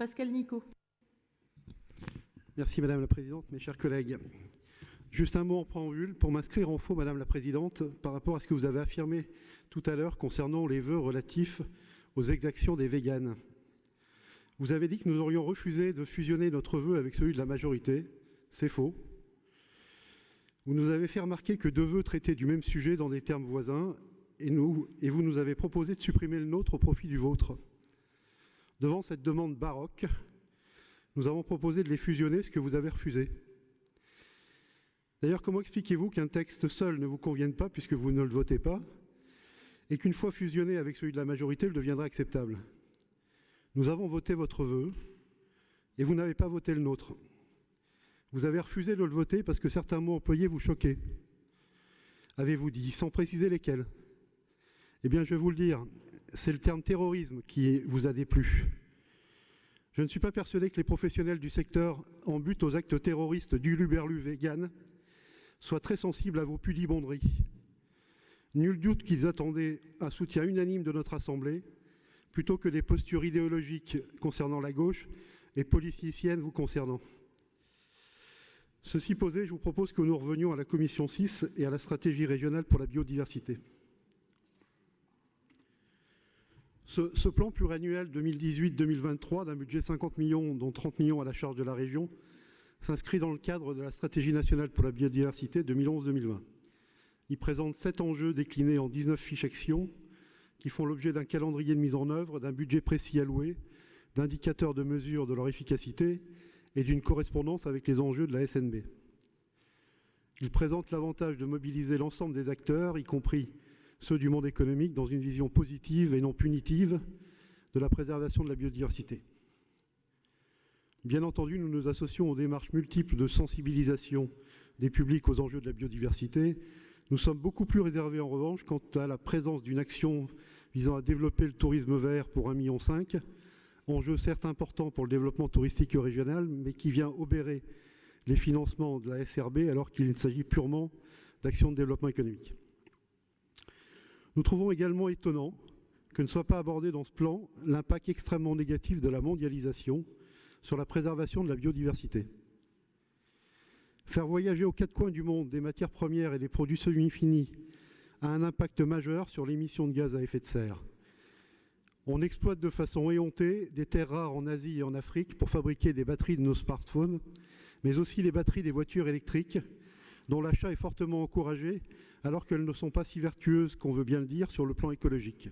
Pascal Nicot. Merci Madame la Présidente, mes chers collègues. Juste un mot en préambule pour m'inscrire en faux, Madame la Présidente, par rapport à ce que vous avez affirmé tout à l'heure concernant les vœux relatifs aux exactions des véganes. Vous avez dit que nous aurions refusé de fusionner notre vœu avec celui de la majorité. C'est faux. Vous nous avez fait remarquer que deux vœux traitaient du même sujet dans des termes voisins et vous nous avez proposé de supprimer le nôtre au profit du vôtre. Devant cette demande baroque, nous avons proposé de les fusionner, ce que vous avez refusé. D'ailleurs, comment expliquez-vous qu'un texte seul ne vous convienne pas, puisque vous ne le votez pas, et qu'une fois fusionné avec celui de la majorité, il deviendra acceptable? Nous avons voté votre vœu, et vous n'avez pas voté le nôtre. Vous avez refusé de le voter parce que certains mots employés vous choquaient. Avez-vous dit, sans préciser lesquels? Eh bien, je vais vous le dire, c'est le terme terrorisme qui vous a déplu. Je ne suis pas persuadé que les professionnels du secteur en but aux actes terroristes du luberlu vegan soient très sensibles à vos pudibonderies. Nul doute qu'ils attendaient un soutien unanime de notre Assemblée, plutôt que des postures idéologiques concernant la gauche et politiciennes vous concernant. Ceci posé, je vous propose que nous revenions à la Commission 6 et à la stratégie régionale pour la biodiversité. Ce plan pluriannuel 2018-2023 d'un budget de 50 millions, dont 30 millions à la charge de la région, s'inscrit dans le cadre de la stratégie nationale pour la biodiversité 2011-2020. Il présente 7 enjeux déclinés en 19 fiches actions qui font l'objet d'un calendrier de mise en œuvre, d'un budget précis alloué, d'indicateurs de mesure de leur efficacité et d'une correspondance avec les enjeux de la SNB. Il présente l'avantage de mobiliser l'ensemble des acteurs, y compris ceux du monde économique, dans une vision positive et non punitive de la préservation de la biodiversité. Bien entendu, nous nous associons aux démarches multiples de sensibilisation des publics aux enjeux de la biodiversité. Nous sommes beaucoup plus réservés en revanche quant à la présence d'une action visant à développer le tourisme vert pour 1,5 million, enjeu certes important pour le développement touristique régional, mais qui vient obérer les financements de la SRB alors qu'il s'agit purement d'actions de développement économique. Nous trouvons également étonnant que ne soit pas abordé dans ce plan l'impact extrêmement négatif de la mondialisation sur la préservation de la biodiversité. Faire voyager aux quatre coins du monde des matières premières et des produits semi-finis a un impact majeur sur l'émission de gaz à effet de serre. On exploite de façon éhontée des terres rares en Asie et en Afrique pour fabriquer des batteries de nos smartphones, mais aussi les batteries des voitures électriques, dont l'achat est fortement encouragé, alors qu'elles ne sont pas si vertueuses qu'on veut bien le dire sur le plan écologique.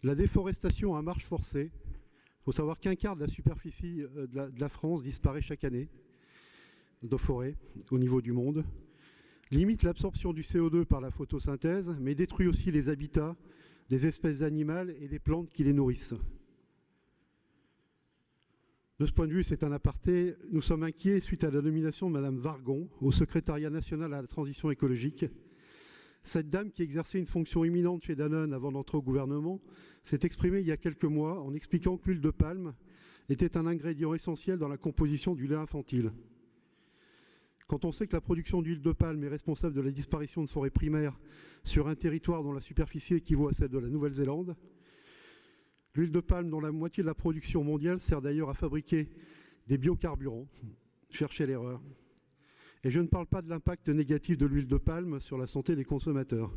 La déforestation à marche forcée, il faut savoir qu'un quart de la superficie de la France disparaît chaque année de forêt au niveau du monde, limite l'absorption du CO2 par la photosynthèse, mais détruit aussi les habitats des espèces animales et des plantes qui les nourrissent. De ce point de vue, c'est un aparté, nous sommes inquiets suite à la nomination de Madame Wargon au secrétariat national à la transition écologique. Cette dame, qui exerçait une fonction éminente chez Danone avant d'entrer au gouvernement, s'est exprimée il y a quelques mois en expliquant que l'huile de palme était un ingrédient essentiel dans la composition du lait infantile. Quand on sait que la production d'huile de palme est responsable de la disparition de forêts primaires sur un territoire dont la superficie équivaut à celle de la Nouvelle-Zélande, l'huile de palme, dont la moitié de la production mondiale, sert d'ailleurs à fabriquer des biocarburants. Cherchez l'erreur. Et je ne parle pas de l'impact négatif de l'huile de palme sur la santé des consommateurs.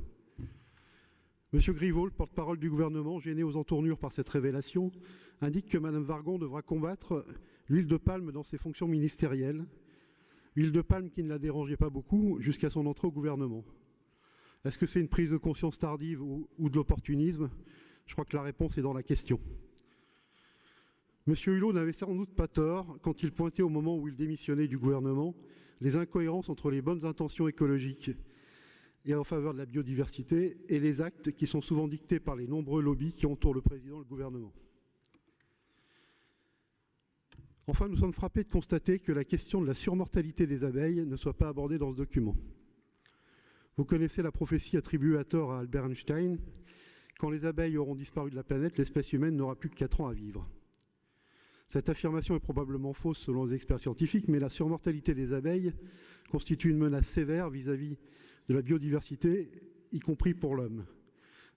Monsieur Griveaux, le porte-parole du gouvernement, gêné aux entournures par cette révélation, indique que Madame Wargon devra combattre l'huile de palme dans ses fonctions ministérielles. Huile de palme qui ne la dérangeait pas beaucoup jusqu'à son entrée au gouvernement. Est-ce que c'est une prise de conscience tardive ou de l'opportunisme? Je crois que la réponse est dans la question. Monsieur Hulot n'avait sans doute pas tort quand il pointait au moment où il démissionnait du gouvernement les incohérences entre les bonnes intentions écologiques et en faveur de la biodiversité et les actes qui sont souvent dictés par les nombreux lobbies qui entourent le président et le gouvernement. Enfin, nous sommes frappés de constater que la question de la surmortalité des abeilles ne soit pas abordée dans ce document. Vous connaissez la prophétie attribuée à tort à Albert Einstein. Quand les abeilles auront disparu de la planète, l'espèce humaine n'aura plus que 4 ans à vivre. Cette affirmation est probablement fausse selon les experts scientifiques, mais la surmortalité des abeilles constitue une menace sévère vis-à-vis de la biodiversité, y compris pour l'homme.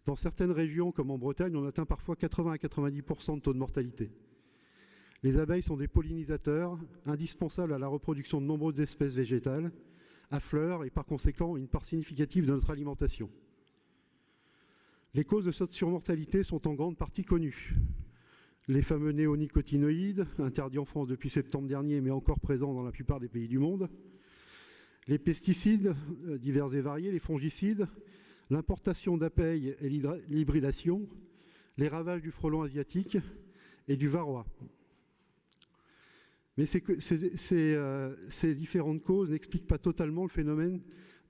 Dans certaines régions, comme en Bretagne, on atteint parfois 80 à 90% de taux de mortalité. Les abeilles sont des pollinisateurs indispensables à la reproduction de nombreuses espèces végétales, à fleurs et par conséquent une part significative de notre alimentation. Les causes de cette surmortalité sont en grande partie connues. Les fameux néonicotinoïdes, interdits en France depuis septembre dernier, mais encore présents dans la plupart des pays du monde. Les pesticides divers et variés, les fongicides, l'importation d'abeilles et l'hybridation, les ravages du frelon asiatique et du varroa. Mais ces différentes causes n'expliquent pas totalement le phénomène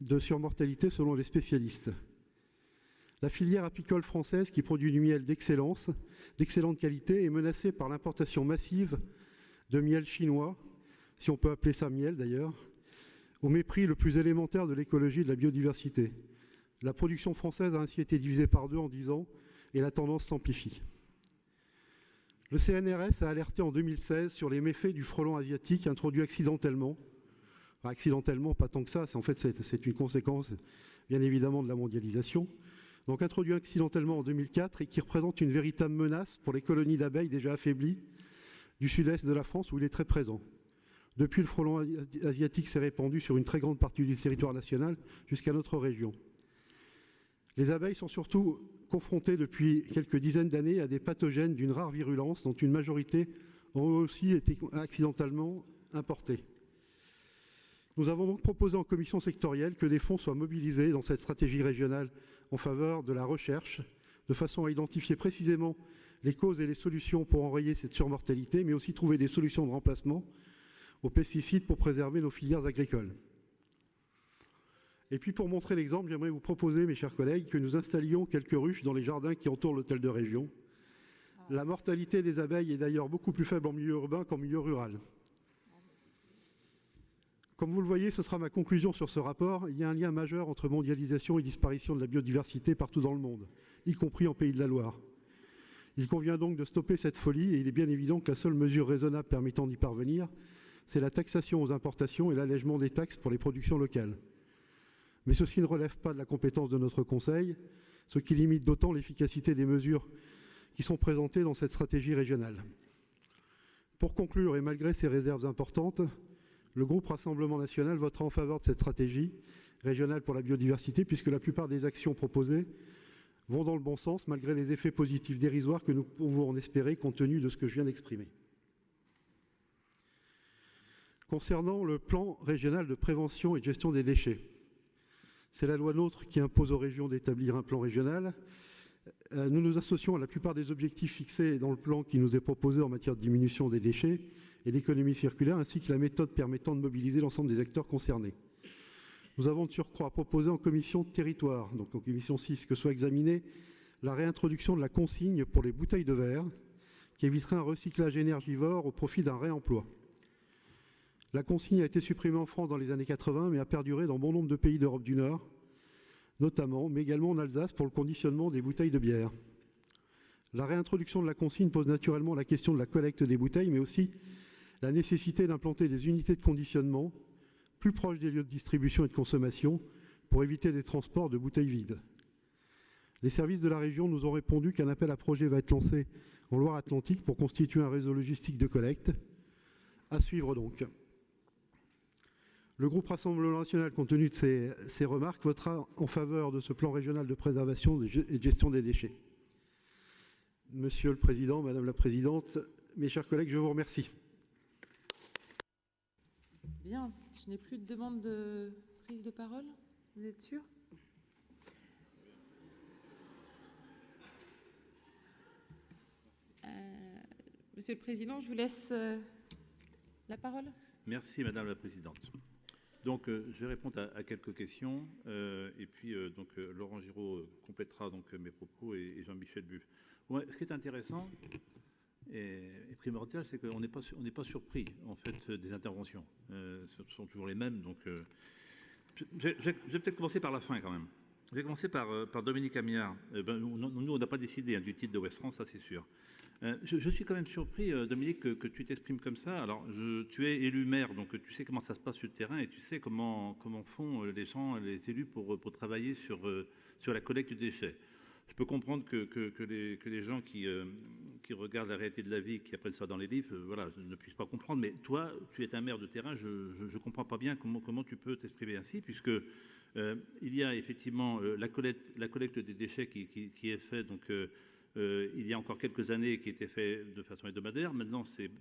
de surmortalité selon les spécialistes. La filière apicole française, qui produit du miel d'excellence, d'excellente qualité, est menacée par l'importation massive de miel chinois, si on peut appeler ça miel d'ailleurs, au mépris le plus élémentaire de l'écologie et de la biodiversité. La production française a ainsi été divisée par 2 en 10 ans et la tendance s'amplifie. Le CNRS a alerté en 2016 sur les méfaits du frelon asiatique introduit accidentellement. Enfin, accidentellement, pas tant que ça, en fait c'est une conséquence bien évidemment de la mondialisation. Donc introduit accidentellement en 2004 et qui représente une véritable menace pour les colonies d'abeilles déjà affaiblies du sud-est de la France où il est très présent. Depuis, le frelon asiatique s'est répandu sur une très grande partie du territoire national jusqu'à notre région. Les abeilles sont surtout confrontées depuis quelques dizaines d'années à des pathogènes d'une rare virulence dont une majorité ont aussi été accidentellement importés. Nous avons donc proposé en commission sectorielle que des fonds soient mobilisés dans cette stratégie régionale en faveur de la recherche, de façon à identifier précisément les causes et les solutions pour enrayer cette surmortalité, mais aussi trouver des solutions de remplacement aux pesticides pour préserver nos filières agricoles. Et puis pour montrer l'exemple, j'aimerais vous proposer, mes chers collègues, que nous installions quelques ruches dans les jardins qui entourent l'hôtel de région. La mortalité des abeilles est d'ailleurs beaucoup plus faible en milieu urbain qu'en milieu rural. Comme vous le voyez, ce sera ma conclusion sur ce rapport. Il y a un lien majeur entre mondialisation et disparition de la biodiversité partout dans le monde, y compris en Pays de la Loire. Il convient donc de stopper cette folie et il est bien évident que la seule mesure raisonnable permettant d'y parvenir, c'est la taxation aux importations et l'allègement des taxes pour les productions locales. Mais ceci ne relève pas de la compétence de notre Conseil, ce qui limite d'autant l'efficacité des mesures qui sont présentées dans cette stratégie régionale. Pour conclure, et malgré ces réserves importantes, le groupe Rassemblement national votera en faveur de cette stratégie régionale pour la biodiversité, puisque la plupart des actions proposées vont dans le bon sens, malgré les effets positifs dérisoires que nous pouvons en espérer, compte tenu de ce que je viens d'exprimer. Concernant le plan régional de prévention et de gestion des déchets, c'est la loi NOTRe qui impose aux régions d'établir un plan régional. Nous nous associons à la plupart des objectifs fixés dans le plan qui nous est proposé en matière de diminution des déchets et d'économie circulaire, ainsi que la méthode permettant de mobiliser l'ensemble des acteurs concernés. Nous avons de surcroît proposé en commission de territoire, donc en commission 6, que soit examinée la réintroduction de la consigne pour les bouteilles de verre, qui éviterait un recyclage énergivore au profit d'un réemploi. La consigne a été supprimée en France dans les années 80, mais a perduré dans bon nombre de pays d'Europe du Nord, notamment, mais également en Alsace pour le conditionnement des bouteilles de bière. La réintroduction de la consigne pose naturellement la question de la collecte des bouteilles, mais aussi la nécessité d'implanter des unités de conditionnement plus proches des lieux de distribution et de consommation pour éviter des transports de bouteilles vides. Les services de la région nous ont répondu qu'un appel à projet va être lancé en Loire-Atlantique pour constituer un réseau logistique de collecte. À suivre donc. Le groupe Rassemblement national, compte tenu de ces remarques, votera en faveur de ce plan régional de préservation et de gestion des déchets. Monsieur le Président, Madame la Présidente, mes chers collègues, je vous remercie. Bien, je n'ai plus de demande de prise de parole. Vous êtes sûr? Monsieur le Président, je vous laisse la parole. Merci Madame la Présidente. Donc, je vais répondre à quelques questions et puis Laurent Giraud complétera donc mes propos et Jean-Michel Buf. Ouais, ce qui est intéressant et primordial, c'est qu'on n'est pas surpris en fait des interventions. Ce sont toujours les mêmes. Donc, je vais peut-être commencer par la fin quand même. Je vais commencer par Dominique Amiard. Nous, on n'a pas décidé du titre de Ouest France, ça c'est sûr. Je suis quand même surpris, Dominique, que tu t'exprimes comme ça. Alors, tu es élu maire, donc tu sais comment ça se passe sur le terrain et tu sais comment font les gens, les élus pour travailler sur la collecte des déchets. Je peux comprendre que les gens qui regardent la réalité de la vie, qui apprennent ça dans les livres, voilà, ne puissent pas comprendre. Mais toi, tu es un maire de terrain, je ne comprends pas bien comment tu peux t'exprimer ainsi, puisque il y a effectivement la collecte des déchets qui est faite, donc il y a encore quelques années, qui était fait de façon hebdomadaire. Maintenant, c'est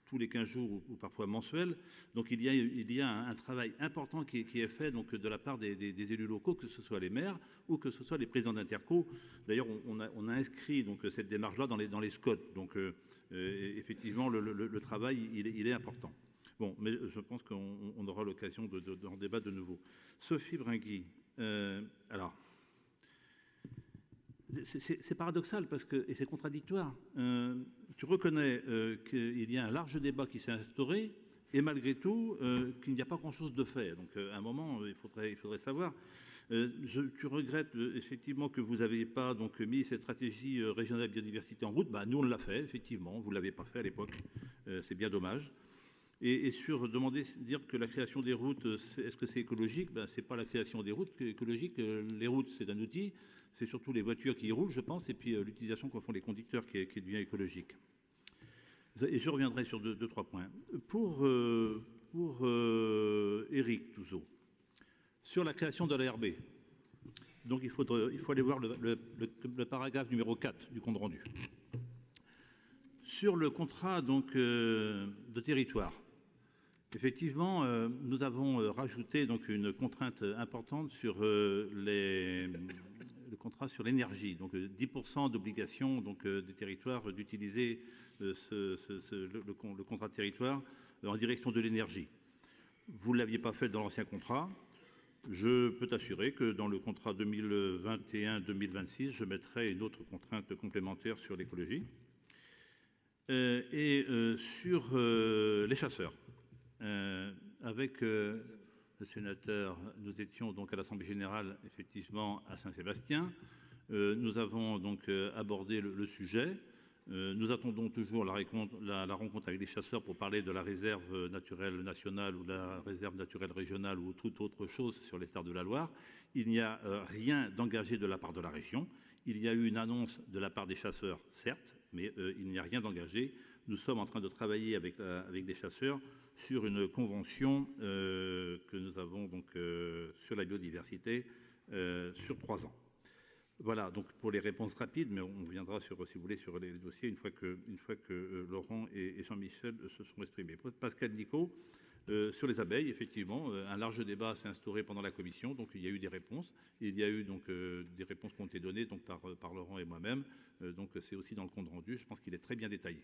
tous les 15 jours ou parfois mensuel. Donc il y a un travail important qui est fait donc, de la part des élus locaux, que ce soit les maires ou que ce soit les présidents d'interco. D'ailleurs, on a inscrit donc, cette démarche-là dans les SCOT. Donc effectivement, le travail, il est important. Bon, mais je pense qu'on aura l'occasion d'en débattre de nouveau. Sophie Bringui, alors... C'est paradoxal parce que, et c'est contradictoire. Tu reconnais qu'il y a un large débat qui s'est instauré et malgré tout qu'il n'y a pas grand-chose de fait. Donc à un moment, il faudrait savoir. Tu regrettes effectivement que vous n'avez pas donc, mis cette stratégie régionale de biodiversité en route. Nous, on l'a fait, effectivement. Vous ne l'avez pas fait à l'époque. C'est bien dommage. Et sur dire que la création des routes, est-ce que c'est écologique? Ce n'est pas la création des routes écologique. Les routes, c'est un outil. C'est surtout les voitures qui y roulent, je pense, et puis l'utilisation qu'en font les conducteurs qui devient écologique. Et je reviendrai sur deux, trois points. Pour Éric Touzeau, sur la création de l'ARB, donc il faut aller voir le paragraphe numéro 4 du compte rendu. Sur le contrat donc, de territoire, effectivement, nous avons rajouté donc, une contrainte importante sur le contrat sur l'énergie, donc 10% d'obligation donc des territoires d'utiliser le contrat de territoire en direction de l'énergie. Vous ne l'aviez pas fait dans l'ancien contrat. Je peux t'assurer que dans le contrat 2021-2026, je mettrai une autre contrainte complémentaire sur l'écologie. Et sur les chasseurs, avec le sénateur, nous étions donc à l'Assemblée générale, effectivement, à Saint-Sébastien. Nous avons donc abordé le sujet. Nous attendons toujours la rencontre avec les chasseurs pour parler de la réserve naturelle nationale ou la réserve naturelle régionale ou toute autre chose sur les stars de la Loire. Il n'y a rien d'engagé de la part de la région. Il y a eu une annonce de la part des chasseurs, certes, mais il n'y a rien d'engagé. Nous sommes en train de travailler avec des chasseurs sur une convention que nous avons donc sur la biodiversité sur 3 ans. Voilà, donc pour les réponses rapides, mais on viendra si vous voulez sur les dossiers une fois que Laurent et Jean-Michel se sont exprimés. Pascal Nicot, sur les abeilles, effectivement, un large débat s'est instauré pendant la commission, donc il y a eu des réponses. Il y a eu donc des réponses qui ont été données donc, par Laurent et moi-même, donc c'est aussi dans le compte rendu, je pense qu'il est très bien détaillé.